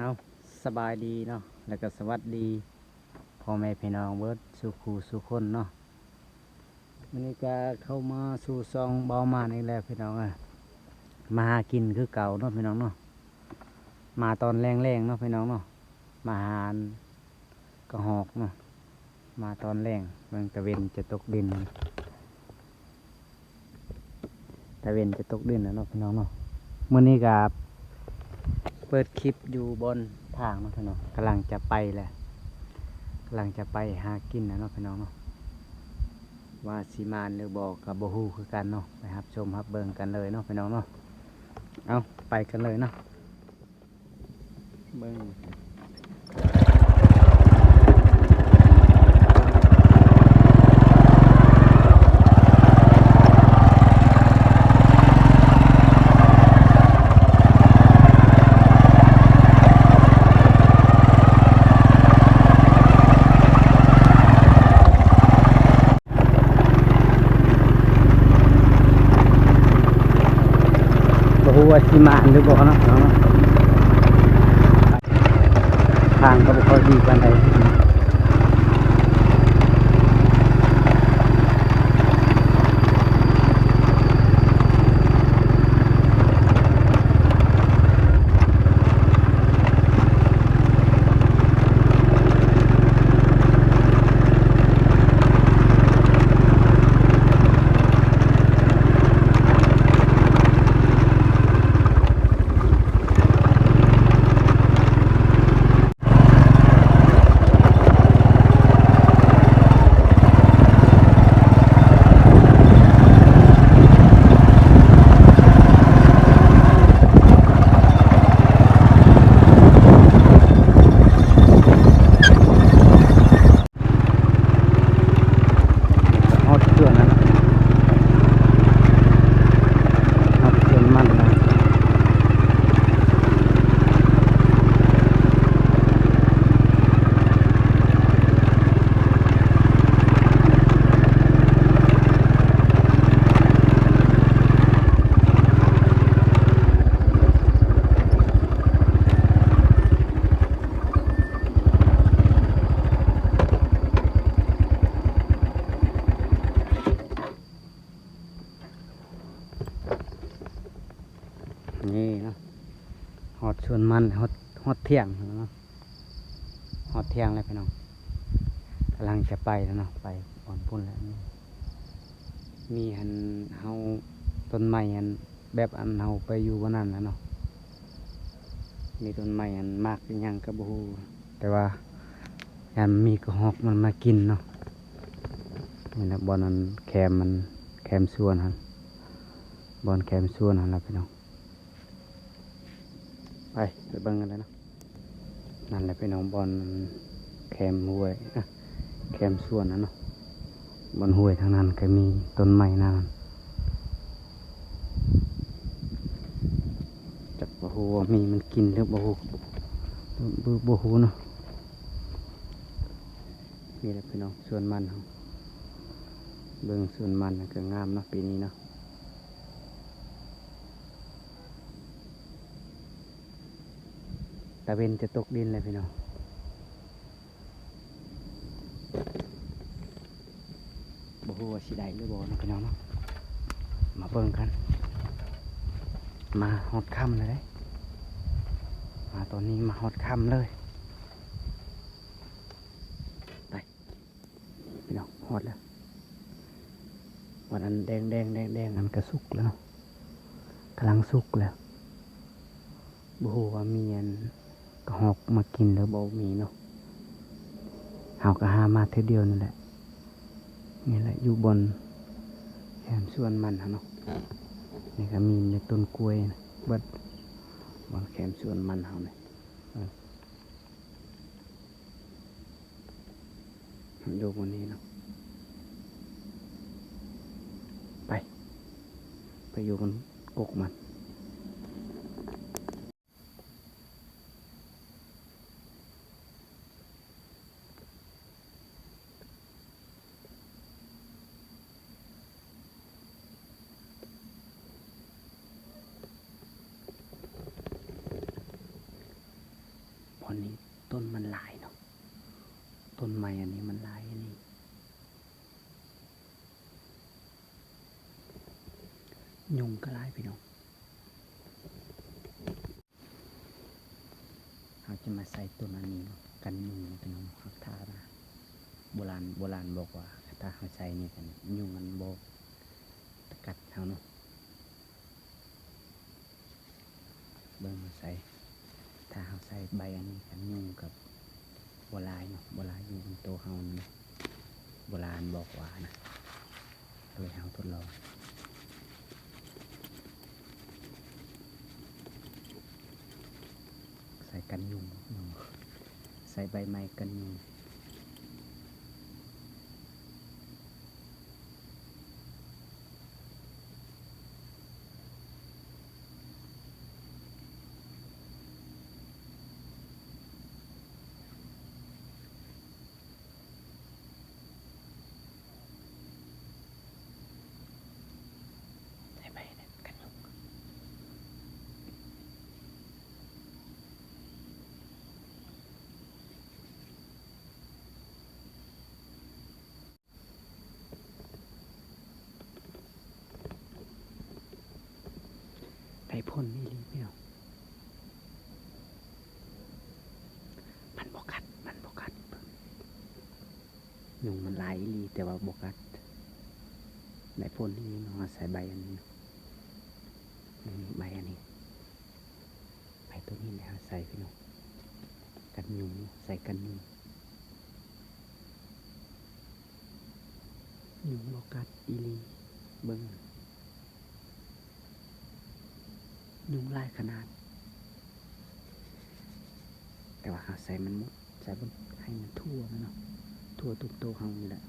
เอาสบายดีเนาะแล้วก็สวัสดีพ่อแม่พี่น้องเบิดสู่ครูสู่คนเนาะวันนี้ก็เข้ามาสู่ซองเบามาอีกแล้วพี่น้องมาหากินคือเก่าเนาะพี่น้องเนาะมาตอนแรงๆเนาะพี่น้องเนาะมาหากระหอกเนาะมาตอนแรงเบิ่งตะเวนจะตกดินตะเวนจะตกดินแล้วเนาะพี่น้องเนาะมื้อนี้ก็เปิดคลิปอยู่บนทางเนาะพี่น้องกำลังจะไปแหละกำลังจะไปหากินนะเนาะพี่น้องเนาะว่าสีมานหรือบอกกับโบฮูคือกันเนาะไปรับชมรับเบิ่งกันเลยเนาะพี่น้องเนาะเอาไปกันเลยเนาะเบิ่งว่าสีมานหรือบอกเนาะพี่น้องเนาะทางก็บ่ค่อยดีกันใดฮอดเพื่อนนั้นฮอดเพื่อนมันนะนี่เนาะฮอดชวนมันฮอดเที่ยงเนาะฮอดเที่ยงเลยพี่น้องกำลังจะไปแล้วเนาะไปอ่อนพุ่นแล้วมีหันเฮาต้นไม้หันแบบอันเฮาไปอยู่วันนั้นแล้วเนาะมีต้นไม้หันมากยังกระบูแต่ว่ายันมีกระหอกมันมากินเนาะนี่นะบอลนั้นแคมมันแคมส่วนหันบอลแคมส่วนหันแล้วพี่น้องไปเบิ่งกันเลยเนาะนั่นแหละพี่น้องบอลแคมห้วยแคมส่วนนะเนาะบนห้วยทางนั้นก็มีต้นไม้นั่นจักบ่ฮู้ว่ามีมันกินหรือบ่ฮู้บ่ฮู้เนาะนี่แหละพี่น้องส่วนมันเฮาเบิ่งส่วนมันก็งามเนาะปีนี้เนาะตะเวนจะตกดินเลยพี่น้องบ่ฮู้ว่าสิได้หรือบ่เนาะพี่น้องเนาะมาเบิ่งกันมาฮอดค่ำเลยเด้มาตอนนี้มาฮอดค่ำเลยไปพี่น้องฮอดแล้ววันนั้นแดงอันก็สุกแล้วเนาะกำลังสุกแล้วบ่ฮู้ว่ามีอันกระหอกมากินหรือบ่มีเนาะเฮาก็หามาเท่าเดียวนั่นแหละนี่แหละอยู่บนแคมสวนมันเนาะนี่ก็มีในต้นกล้วยนะเบิดบนแคมสวนมันเฮาเนี่ยอยู่บนนี้เนาะไปอยู่บนกกมัน อนนี้ต้นมันหลายเนาะต้นไม้อันนี้มันหลายอันนี้ยุงก็หลายพี่น้องเราจะมาใส่ต้นอันนี้เนาะกันยุงพี่น้องหักทามาโบราณบอกว่าถ้าเราใส่นี่กันยุงมันบอกกัดเราเนาะเบิ่งมาใส่ถ้าเราใส่ใบอันนี้กันยุงกับโบราณเนาะโบราณอยู่บนโตเฮานี่โบราณบอกว่านะเลยเฮาทดลองใส่กันยุงใส่ใบไม้กันยุงใส่ใบนั้นกันยุงได้พ่นนี่ลีพี่น้องมันบกัดเบิ่งยุงมันหลายอีหลีแต่ว่าบกัดได้พ่นนี่เนาะใส่ใบอันนี้ใบอันนี้ใบตัวนี้เนี่ยใส่พี่น้องกันยุงใส่กันยุงบกัดอีหลีเบิ่งยุงหลายขนาดแต่ว่าเราใส่มันหมดใส่บนให้มันทั่วมันเนาะทั่วทุกโตเฮานี่แหละ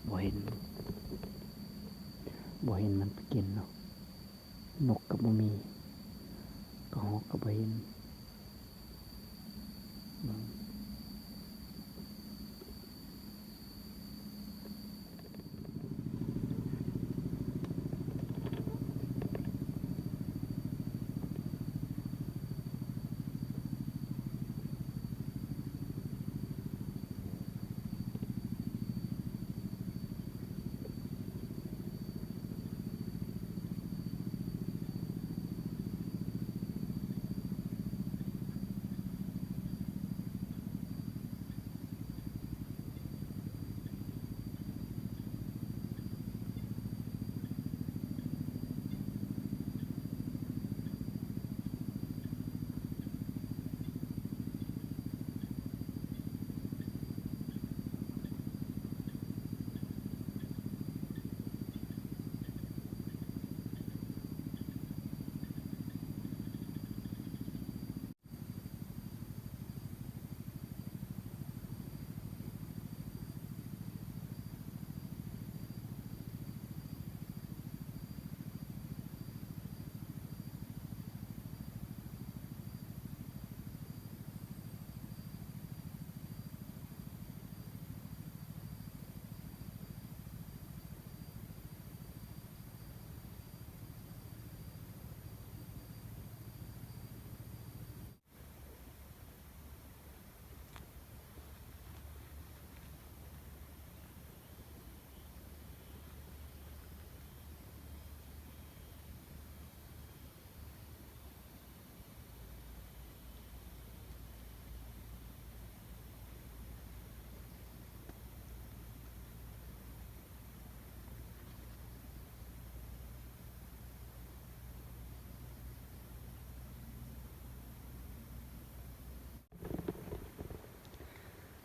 บ่เห็นมันกินเนาะนกกับบ่มีกระหอกกับบ่เห็น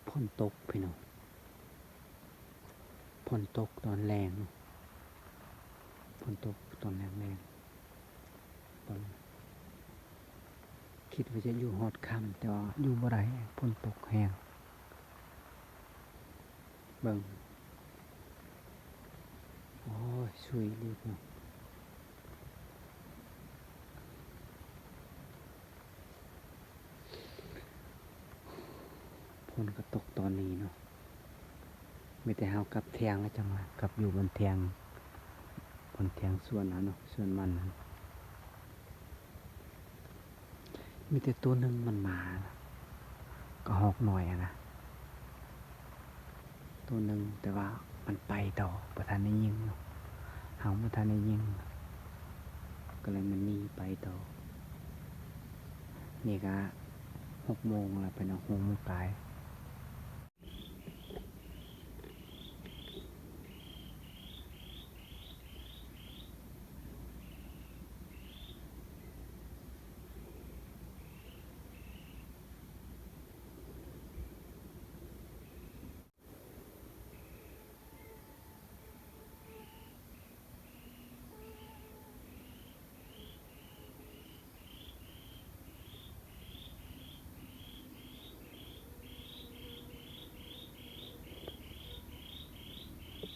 ฝนตกพี่น้องฝนตกตอนแรงฝนตกตอนแรงตอนคิดว่าจะอยู่ฮอดค่ำแต่ว่าอยู่บ่ได้ฝนตกแรงเบิ่งโอ้ยสุยดีพี่น้องฝนก็ตกตอนนี้เนาะมีแต่เฮากับเทียงแล้วจังว่ากับอยู่บนเทียงสวนนะเนาะสวนมันนะ มีแต่ตัวหนึ่งมันมาก็หอกหน่อยอะนะตัวหนึ่งแต่ว่ามันไปต่อประธานได้ยิงเนาะหางประธานได้ยิงก็เลยมันหนีไปต่อนี่ก็6 โมงแล้วไปเนาะ6 โมงปลาย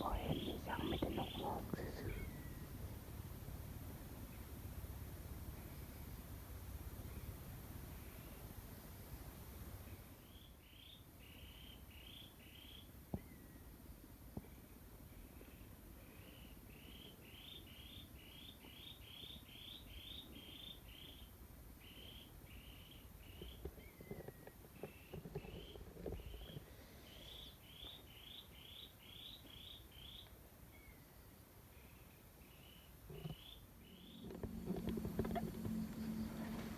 พอเห็นนี่ยังไม่ได้นกมองซื่อๆ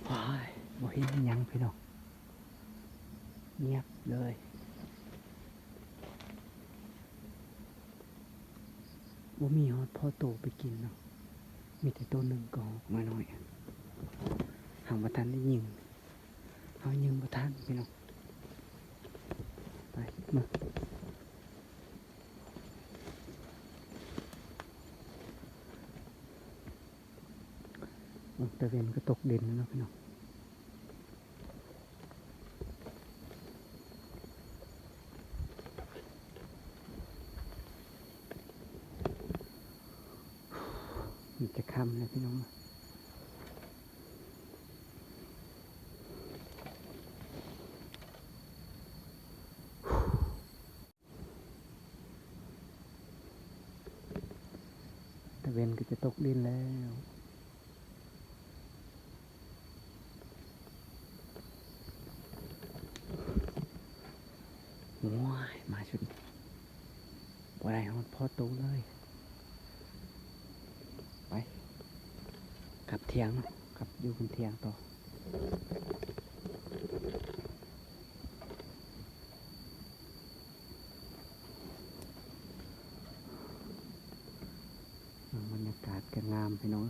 ว้ายบ่เห็นอิหยังพี่น้องเงียบเลยบ่มีฮอดพอโตไปกินเนาะมีแต่ตัวหนึ่งก็ออกมาหน่อยหางบ่ทันได้ยิงเอายิงบ่ทันพี่น้องไปมาตะเวนก็ตกดินแล้วเนาะพี่น้องมันจะค่ำแล้วพี่น้องตะเวนก็จะตกดินแล้วว้ายมาชุดบ่ได้ฮอดพอโตเลยไปกลับเที่ยงเนาะกลับอยู่บนเที่ยงต่อบรรยากาศก็งามพี่น้อง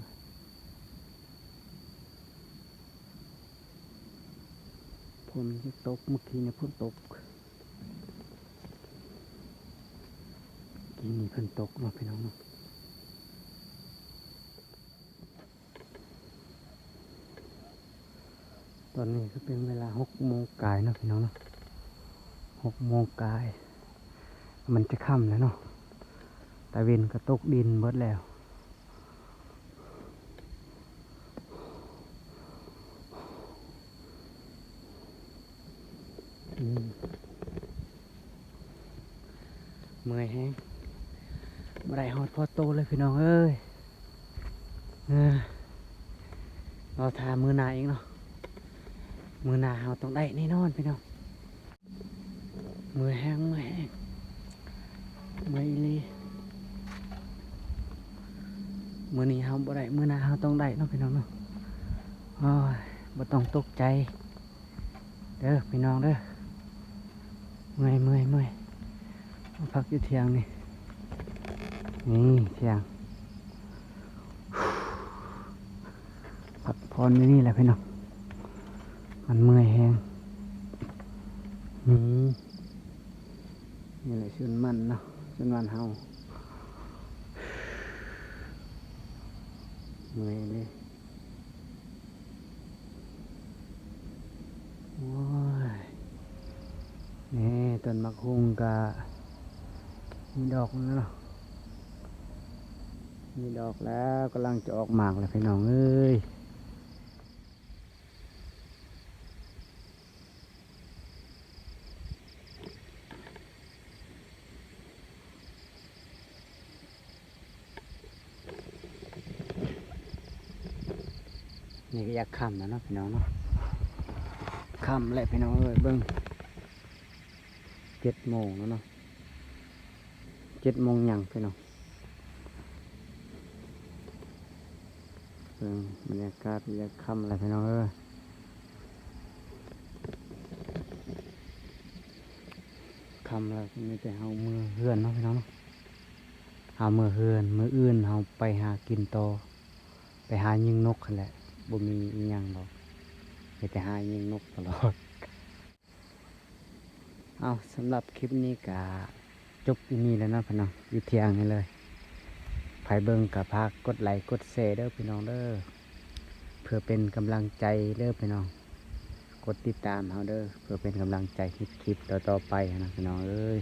ฝนจะตกเมื่อกี้เนี่ยฝนตกกี้นี่ฝนตกเนาะพี่น้องเนาะตอนนี้ก็เป็นเวลา6 โมงกายเนาะพี่น้องเนาะ6 โมงกายมันจะค่ำแล้วเนาะตะเวนก็ตกดินเบิดแล้วเมื่อยแฮงบ่ได้ฮอดพอโตเลยพี่น้องเอ้ยเราทามือหนาเองเนาะมือหนาเราต้องได้แน่นอนพี่น้องมือแห้งมือแห้งมืออีลีมือนี้เราบ่ได้มือหนาเราต้องได้เนาะพี่น้องเนาะโอ้ยบ่ต้องตกใจเด้อพี่น้องเด้อเมื่อยมาพักอยู่เที่ยงนี่เที่ยงพักผ่อนอยู่นี่แหละพี่น้องมันเมื่อยแฮงนี่แหละชุนมันเนาะชุนมันเฮาเมื่อยเลยโอ้ยนี่ต้นมะฮุงกะมีดอกแล้วเนาะมีดอกแล้วกำลังจะออกหมากเลยพี่น้องเอ้ยนี่ก็อยากค่ำแล้วเนาะพี่น้องเนาะ ค่ำแล้วพี่น้องเอ้ยเบิ่ง7 โมงแล้วเนาะ7 โมงยังพี่น้องเบิ่งบรรยากาศยามค่ำแล้วพี่น้องเอ้ยค่ำแล้วมีแต่เฮามือเฮือนเนาะพี่น้องเนาะเฮามือเฮือนมืออื่นเฮาไปหากินต่อไปหายิงนกนั่นแหละบ่มีอีหยังดอกมีแต่หายิงนกตลอดเอาสำหรับคลิปนี้ก็จบที่นี่แล้วนะพี่น้องอยู่เที่ยงนี่เลยไผเบิ่งก็พากกดไลค์กดแชร์เด้อพี่น้องเด้อเพื่อเป็นกำลังใจเด้อพี่น้องกดติดตามเฮาเด้อเพื่อเป็นกำลังใจคลิปต่อๆไปนะพี่น้องเอ้ย